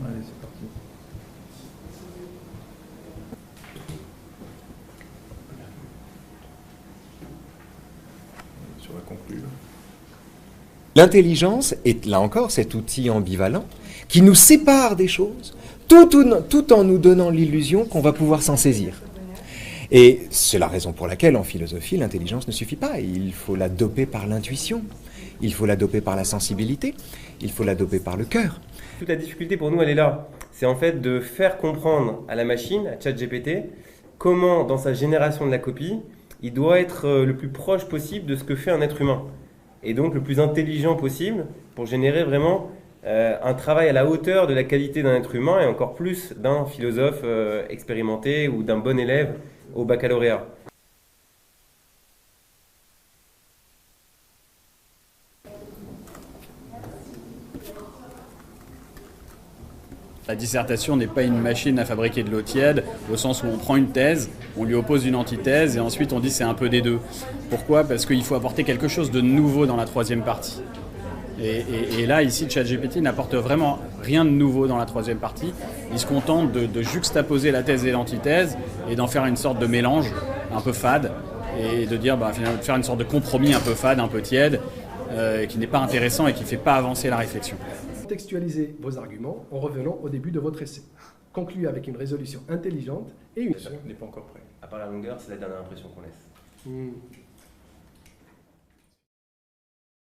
Allez, c'est parti. Sur la conclure. L'intelligence est, là encore, cet outil ambivalent qui nous sépare des choses, tout en nous donnant l'illusion qu'on va pouvoir s'en saisir. Et c'est la raison pour laquelle, en philosophie, l'intelligence ne suffit pas. Il faut la doper par l'intuition, il faut la doper par la sensibilité, il faut la doper par le cœur. Toute la difficulté pour nous, elle est là. C'est en fait de faire comprendre à la machine, à ChatGPT, comment, dans sa génération de la copie, il doit être le plus proche possible de ce que fait un être humain. Et donc le plus intelligent possible pour générer vraiment un travail à la hauteur de la qualité d'un être humain et encore plus d'un philosophe expérimenté ou d'un bon élève au baccalauréat. La dissertation n'est pas une machine à fabriquer de l'eau tiède, au sens où on prend une thèse, on lui oppose une antithèse et ensuite on dit c'est un peu des deux. Pourquoi ? Parce qu'il faut apporter quelque chose de nouveau dans la troisième partie. Et là, ici, ChatGPT n'apporte vraiment rien de nouveau dans la troisième partie. Il se contente de juxtaposer la thèse et l'antithèse et d'en faire une sorte de mélange un peu fade et de dire, finalement, de faire une sorte de compromis un peu fade, un peu tiède, qui n'est pas intéressant et qui ne fait pas avancer la réflexion. Contextualisez vos arguments en revenant au début de votre essai. Concluez avec une résolution intelligente et une... n'est pas encore prêt. À part la longueur, c'est la dernière impression qu'on laisse.